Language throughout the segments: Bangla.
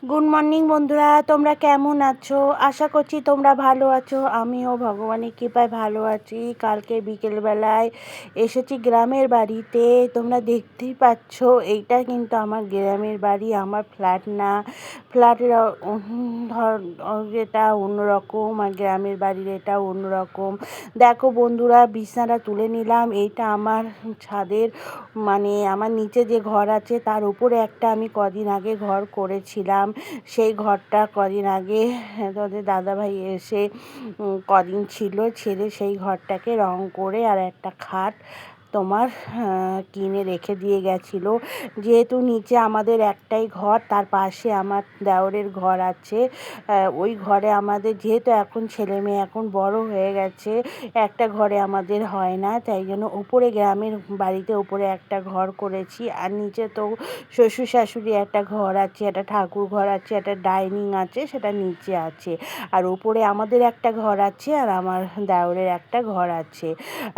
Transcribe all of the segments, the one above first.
গুড মর্নিং বন্ধুরা, তোমরা কেমন আছো? আশা করছি তোমরা ভালো আছো। আমিও ভগবানের কৃপায় ভালো আছি। কালকে বিকেলবেলায় এসেছি গ্রামের বাড়িতে। তোমরা দেখতেই পাচ্ছ, এইটা কিন্তু আমার গ্রামের বাড়ি, আমার ফ্ল্যাট না। ফ্ল্যাটের এটা অন্যরকম আর গ্রামের বাড়ির এটা অন্যরকম। দেখো বন্ধুরা, বিছানাটা তুলে নিলাম। এইটা আমার ছাদের, মানে আমার নিচে যে ঘর আছে তার উপরে একটা আমি কদিন আগে ঘর করেছিলাম। সেই ঘরটা কদিন আগে তোদের দাদাভাই এসে কদিন ছিল, ছেড়ে সেই ঘরটাকে রং করে আর একটা খাট তোমার কিনে রেখে দিয়ে গেছিলো। যেহেতু নিচে আমাদের একটাই ঘর, তার পাশে আমার দেওরের ঘর আছে। ওই ঘরে আমাদের, যেহেতু এখন ছেলে মেয়ে এখন বড় হয়ে গেছে, একটা ঘরে আমাদের হয় না, তাই জন্য উপরে গ্রামের বাড়িতে উপরে একটা ঘর করেছি। আর নিচে তো শ্বশুর শাশুড়ি একটা ঘর আছে, একটা ঠাকুর ঘর আছে, একটা ডাইনিং আছে, সেটা নিচে আছে। আর উপরে আমাদের একটা ঘর আছে আর আমার দেওরের একটা ঘর আছে।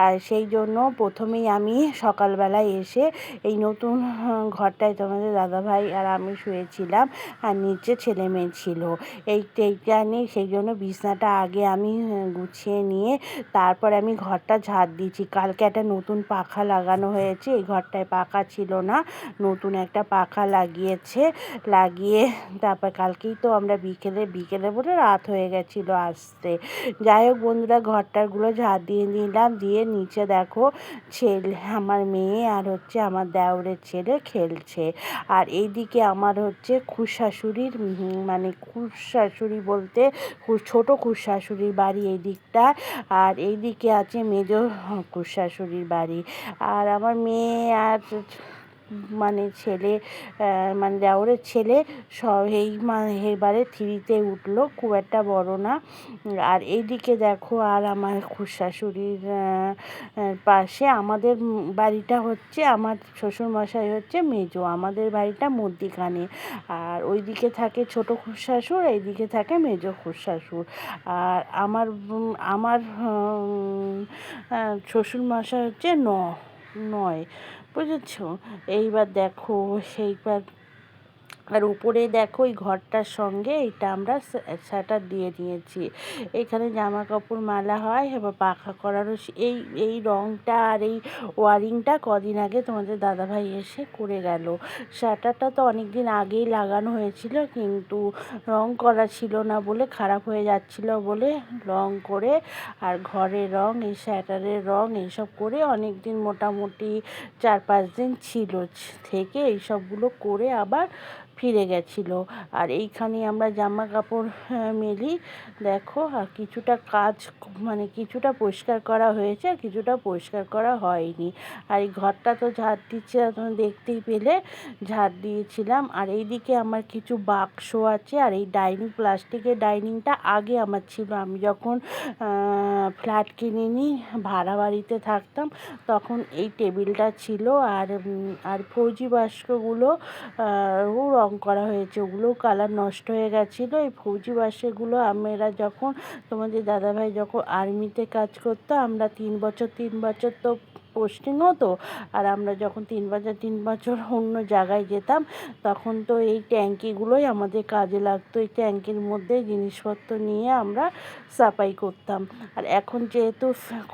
আর সেই জন্য প্রথমেই আমি সকালবেলায় এসে এই নতুন ঘরটায় তোমাদের দাদাভাই আর আমি শুয়েছিলাম, আর নিচে ছেলে মেয়ে ছিল। এইটা নিয়ে সেই জন্য বিছনাটা আগে আমি গুছিয়ে নিয়ে তারপর আমি ঘরটা ঝাড় দিয়েছি। কালকে একটা নতুন পাখা লাগানো হয়েছে, এই ঘরটায় পাখা ছিল না, নতুন একটা পাখা লাগিয়েছে। লাগিয়ে তারপর কালকেই তো আমরা বিকেলে বলে রাত হয়ে গেছিলো আসতে। যাই হোক বন্ধুরা, ঘরটারগুলো ঝাড় দিয়ে নিলাম, দিয়ে নিচে দেখো ছেলে, আমার মেয়ে আর হচ্ছে আমার দেওরের ছেলে খেলছে। আর এইদিকে আমার হচ্ছে খুড়শাশুড়ির, মানে খুড়শাশুড়ি বলতে ছোট খুড়শাশুড়ির বাড়ি এই দিকটা, আর এইদিকে আছে মেজ খুড়শাশুড়ির বাড়ি। আর আমার মেয়ে আর মানে ছেলে, মানে দেওরের ছেলে সব এবারে 3তে উঠলো, খুব একটা বড় না। আর এইদিকে দেখো, আর আমার খুড়শাশুড়ির পাশে আমাদের বাড়িটা হচ্ছে, আমার শ্বশুরমশাই হচ্ছে মেজো, আমাদের বাড়িটা মধ্যিখানে। আর ওইদিকে থাকে ছোট খুড়শাশুড়, এইদিকে থাকে মেজো খুড়শাশুড়। আর আমার আমার শ্বশুরমশাই হচ্ছে নয়, বুঝেছো? এইবার দেখো সেইবার, আর উপরে দেখো এই ঘরটার সঙ্গে এইটা আমরা শাটার দিয়ে নিয়েছি। এখানে জামা কাপড় মেলা হয়, এবার পাখা করারও এই রঙটা আর এই ওয়ারিংটা কদিন আগে তোমাদের দাদাভাই এসে করে গেল। শাটারটা তো অনেক দিন আগেই লাগানো হয়েছিল, কিন্তু রং করা ছিল না বলে, খারাপ হয়ে যাচ্ছিল বলে রং করে, আর ঘরের রং, এই শাটারের রং, এইসব করে অনেক দিন, মোটামুটি 4-5 দিন ছিল, থেকে এইসবগুলো করে আবার ফিরে গেছিলো। আর এইখানে আমরা জামা কাপড় মেলি দেখো। আর কিছুটা কাজ, মানে কিছুটা পরিষ্কার করা হয়েছে আর কিছুটা পরিষ্কার করা হয়নি। আর এই ঘরটা তো ঝাড় দিচ্ছে, তুমি দেখতেই পেলে, ঝাড় দিয়েছিলাম। আর এইদিকে আমার কিছু বাক্স আছে, আর এই প্লাস্টিকের ডাইনিংটা আগে আমার ছিল, আমি যখন ফ্ল্যাট কিনিনি, ভাড়া বাড়িতে থাকতাম, তখন এই টেবিলটা ছিল। আর ফৌজি বাস্কগুলো রং করা হয়েছে, ওগুলোও কালার নষ্ট হয়ে গেছিলো। এই ফৌজি বাস্কগুলো আমরা যখন, তোমাদের দাদাভাই যখন আর্মিতে কাজ করতো, আমরা 3 বছর তো পোস্টিং হতো, আর আমরা যখন 3 বছর অন্য জায়গায় যেতাম, তখন তো এই ট্যাঙ্কিগুলোই আমাদের কাজে লাগতো। এই ট্যাঙ্কির মধ্যে জিনিসপত্র নিয়ে আমরা সাফাই করতাম। আর এখন যেহেতু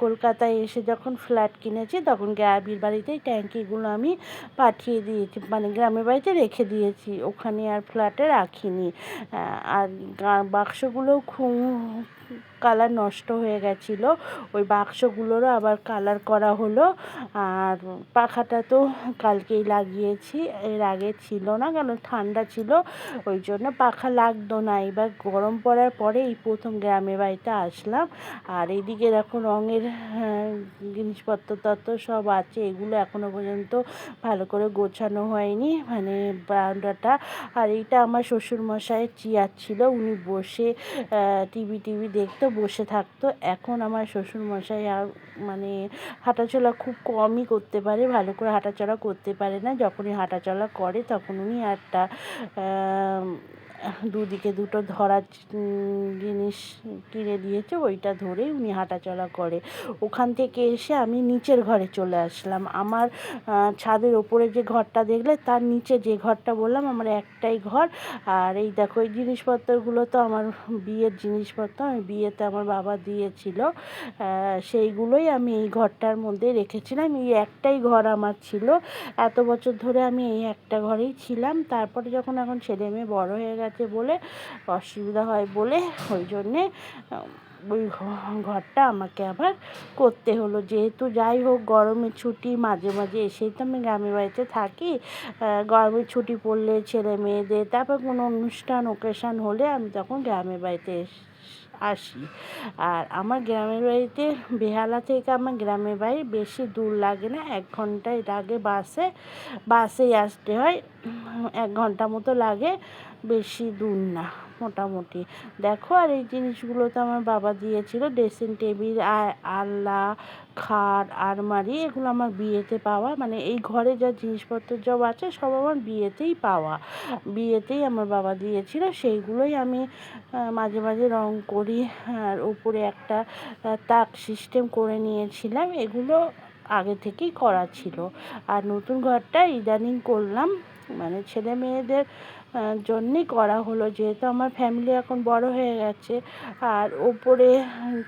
কলকাতায় এসে যখন ফ্ল্যাট কিনেছি, তখন গ্রামের বাড়িতে ট্যাঙ্কিগুলো আমি পাঠিয়ে দিয়েছি, মানে গ্রামের বাড়িতে রেখে দিয়েছি, ওখানে আর ফ্ল্যাটে রাখিনি। আর বাক্সগুলোও খুব কালার নষ্ট হয়ে গেছিলো, ওই বাক্সগুলোরও আবার কালার করা হলো। আর পাখাটা তো কালকেই লাগিয়েছি, এর আগে ছিল না, কারণ ঠান্ডা ছিল, ওই জন্য পাখা লাগতো না। এবার গরম পড়ার পরে এই প্রথম গ্রামের বাড়িতে আসলাম। আর এইদিকে দেখো রঙের জিনিসপত্র সব আছে, এগুলো এখনও পর্যন্ত ভালো করে গোছানো হয়নি, মানে বারান্দাটা। আর এইটা আমার শ্বশুরমশাইয়ের চেয়ার ছিল, উনি বসে টিভি দেখতো, বসে থাকতো। এখন আমার শ্বশুরমশাই আর মানে হাঁটাচলা খুব কমই করতে পারে, ভালো করে হাঁটাচলা করতে পারে না। যখনই হাঁটাচলা করে তখন উনি দুদিকে দুটো ধরার জিনিস কিনে দিয়েছে, ওইটা ধরেই উনি হাঁটাচলা করে। ওখান থেকে এসে আমি নিচের ঘরে চলে আসলাম। আমার ছাদের ওপরে যে ঘরটা দেখলে তার নিচে যে ঘরটা বললাম আমার একটাই ঘর। আর এই দেখো এই জিনিসপত্রগুলো তো আমার বিয়ের জিনিসপত্র, আমি বিয়েতে আমার বাবা দিয়েছিল, সেইগুলোই আমি এই ঘরটার মধ্যে রেখেছিলাম। এই একটাই ঘর আমার ছিল, এত বছর ধরে আমি এই একটা ঘরেই ছিলাম। তারপরে যখন এখন ছেলে মেয়ে বড় হয়ে গেছে বলে অসুবিধা হয় বলে ওই জন্যে ওই ঘরটা আমাকে আবার করতে হলো। যেহেতু যাই হোক গরমের ছুটি মাঝে মাঝে এসেই তো আমি গ্রামের বাড়িতে থাকি, গরমের ছুটি পড়লে ছেলে মেয়েদের তারপর কোনো অনুষ্ঠান ওকেশান হলে আমি তখন গ্রামের বাড়িতে আসি। আর আমার গ্রামের বাড়িতে বেহালা থেকে আমার গ্রামের বাড়ি বেশি দূর লাগে না, 1 ঘন্টাই লাগে বাসেই আসতে হয়, 1 ঘন্টা মতো লাগে, বেশি দূর না মোটামুটি। দেখো আর এই জিনিসগুলো তো আমার বাবা দিয়েছিল, ড্রেসিং টেবিল, আলনা, খাট, আলমারি, এগুলো আমার বিয়েতে পাওয়া, মানে এই ঘরে যা জিনিসপত্র সব আছে সব আমার বিয়েতেই পাওয়া, বিয়েতেই আমার বাবা দিয়েছিল। সেইগুলোই আমি মাঝে মাঝে রং করি। আর উপরে একটা তাক সিস্টেম করে নিয়েছিলাম, এগুলো আগে থেকেই করা ছিল। আর নতুন ঘরটা ইদানিং করলাম, মানে ছেলে মেয়েদের জন্যই করা হলো, যেহেতু আমার ফ্যামিলি এখন বড় হয়ে গেছে। আর ওপরে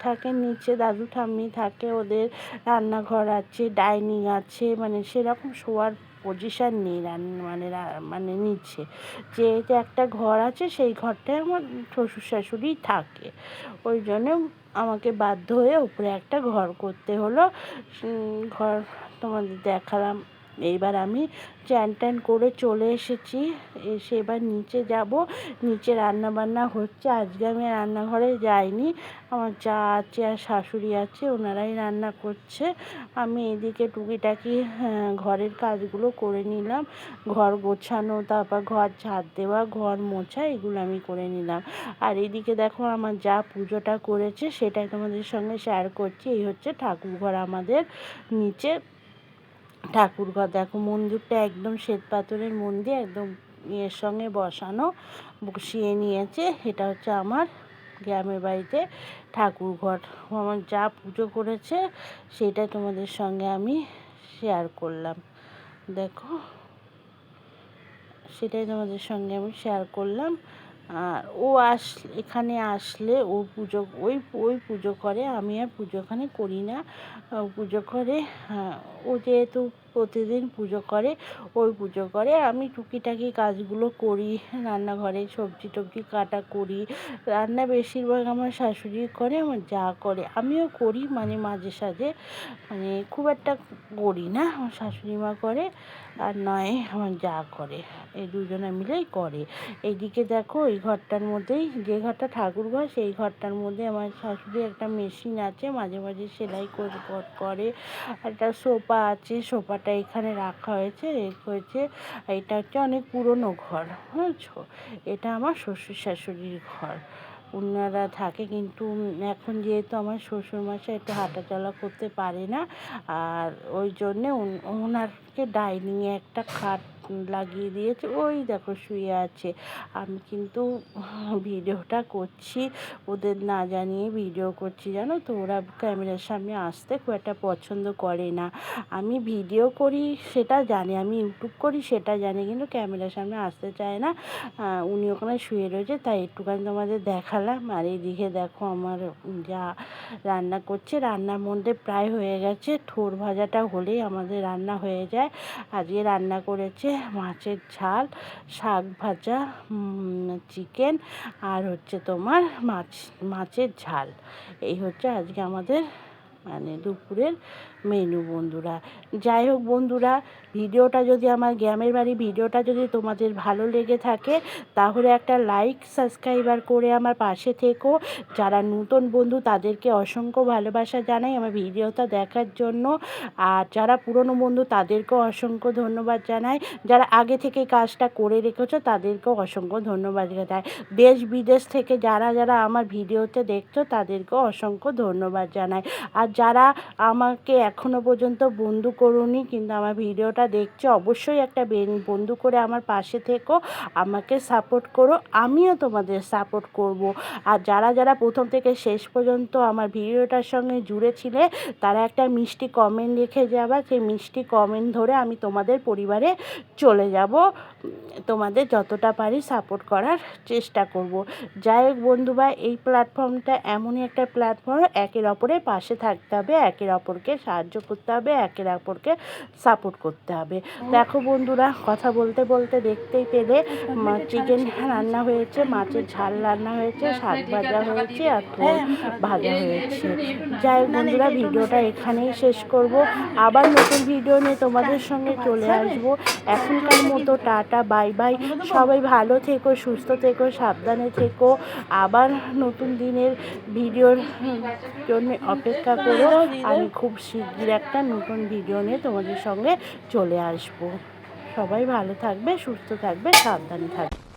থাকে, নিচে দাদু ঠাম্মি থাকে, ওদের রান্নাঘর আছে, ডাইনিং আছে, মানে সেরকম শোয়ার পজিশান নেই মানে নিচে। যেহেতু একটা ঘর আছে সেই ঘরটায় আমার শ্বশুর শাশুড়ি থাকে, ওই জন্য আমাকে বাধ্য হয়ে উপরে একটা ঘর করতে হলো। ঘর তোমাদের দেখালাম। এইবার আমি চান টান করে চলে এসেছি, এসে এবার নিচে যাব। নিচে রান্না বান্না হচ্ছে, আজকে আমি রান্নাঘরে যাইনি, আমার যা আছে আর শাশুড়ি আছে ওনারাই রান্না করছে। আমি এদিকে টুকিটাকি ঘরের কাজগুলো করে নিলাম, ঘর গোছানো, তারপর ঘর ঝাড় দেওয়া, ঘর মোছা, এগুলো আমি করে নিলাম। আর এদিকে দেখো আমার যা পুজোটা করেছে সেটাই তোমাদের সঙ্গে শেয়ার করছি। এই হচ্ছে ঠাকুরঘর আমাদের নিচে ঠাকুরঘর। দেখো মন্দিরটা একদম শ্বেত পাথরের মন্দির, একদম ইয়ের সঙ্গে বসিয়ে নিয়েছে। এটা হচ্ছে আমার গ্রামের বাড়িতে ঠাকুরঘর। আমার যা পুজো করেছে সেটা তোমাদের সঙ্গে আমি শেয়ার করলাম। দেখো সেটাই তোমাদের সঙ্গে আমি শেয়ার করলাম। আর ও এখানে আসলে ওই পুজো করে, আমি আর পুজোখানে করি না। পুজো করে, ও যেহেতু প্রতিদিন পুজো করে, ওই পুজো করে, আমি টুকিটাকি কাজগুলো করি, রান্নাঘরে সবজি টবজি কাটা করি। রান্না বেশিরভাগ আমার শাশুড়ি করে, আমার যা করে, আমিও করি মানে মাঝে সাঝে, মানে খুব একটা করি না, আমার শাশুড়ি মা করে আর নয় আমার যা করে, এই দুজনে মিলেই করে। এইদিকে দেখো এই ঘরটার মধ্যেই, যে ঘরটা ঠাকুর ঘর সেই ঘরটার মধ্যে আমার শাশুড়ি একটা মেশিন আছে, মাঝে মাঝে সেলাই করে। একটা সোফা আছে, সোফাটা এখানে রাখা হয়েছে। এটা হচ্ছে অনেক পুরনো ঘর, বুঝছো, এটা আমার শ্বশুর শাশুড়ির ঘর, ওনারা থাকে। কিন্তু এখন যেহেতু আমার শ্বশুরমশাই একটু হাঁটাচলা করতে পারে না, আর ওই জন্যে ওনারকে ডাইনিংয়ে একটা খাট লাগিয়ে দিয়েছে, ওই দেখো শুয়ে আছে। আমি কিন্তু ভিডিওটা করছি, ওদের না জানিয়ে ভিডিও করছি, জানো তো, ওরা ক্যামেরার সামনে আসতে খুব একটা পছন্দ করে না। আমি ভিডিও করি সেটা জানে, আমি ইউটিউব করি সেটা জানে, কিন্তু ক্যামেরার সামনে আসতে চায় না। উনি ওখানে শুয়ে রয়েছে, তাই একটুখানি তোমাদের দেখালাম। আর এইদিকে দেখো আমার যা রান্না করছে, রান্নার মধ্যে প্রায় হয়ে গেছে, থোড় ভাজাটা হলেই আমাদের রান্না হয়ে যায়। আজকে রান্না করেছে মাছের ঝাল, শাক ভাজা, চিকেন, আর হচ্ছে তোমার মাছের ঝাল। এই হচ্ছে আজকে আমাদের মানে দুপুরের মেনু বন্ধুরা। যাই হোক বন্ধুরা, ভিডিওটা যদি আমার গ্রামের বাড়ি ভিডিওটা যদি তোমাদের ভালো লেগে থাকে তাহলে একটা লাইক সাবস্ক্রাইবার করে আমার পাশে থেকো। যারা নতুন বন্ধু তাদেরকে অসংখ্য ভালোবাসা জানাই আমার ভিডিওটা দেখার জন্য। আর যারা পুরনো বন্ধু তাদেরকেও অসংখ্য ধন্যবাদ জানাই। যারা আগে থেকে কাজটা করে রেখেছো তাদেরকেও অসংখ্য ধন্যবাদ জানাই। দেশ বিদেশ থেকে যারা আমার ভিডিওতে দেখছো তাদেরকেও অসংখ্য ধন্যবাদ জানাই। আর যারা আমাকে এখনও পর্যন্ত বন্ধু করোনি কিন্তু আমার ভিডিওটা দেখছো, অবশ্যই একটা বন্ধু করে আমার পাশে থেকো, আমাকে সাপোর্ট করো, আমিও তোমাদের সাপোর্ট করব। আর যারা যারা প্রথম থেকে শেষ পর্যন্ত আমার ভিডিওটার সঙ্গে জুড়েছিলে তারা একটা মিষ্টি কমেন্ট রেখে যাবা, সেই মিষ্টি কমেন্ট ধরে আমি তোমাদের পরিবারে চলে যাব, তোমাদের যতটা পারি সাপোর্ট করার চেষ্টা করব। যাই হোক বন্ধুরা, এই প্ল্যাটফর্মটা এমনই একটা প্ল্যাটফর্ম, একের অপরের পাশে থাকতে হবে, একের অপরকে সাহায্য করতে হবে, একের অপরকে সাপোর্ট করতে হবে। দেখো বন্ধুরা, কথা বলতে বলতে দেখতেই পেলে চিকেন রান্না হয়েছে, মাছের ঝাল রান্না হয়েছে, শাক ভাজা হয়েছে আর থোড় ভাজা হয়েছে। যাই হোক বন্ধুরা, ভিডিওটা এখানেই শেষ করব, আবার নতুন ভিডিও নিয়ে তোমাদের সঙ্গে চলে আসব। এখনকার মতো টাটা, বাই বাই। সবাই ভালো থেকো, সুস্থ থেকো, সাবধানে থেকো। আবার নতুন দিনের ভিডিওর জন্য অপেক্ষা করো, আমি খুব শিগগির একটা নতুন ভিডিও নিয়ে তোমাদের সঙ্গে চলে আসব। সবাই ভালো থাকবে, সুস্থ থাকবে, সাবধানে থাকবে।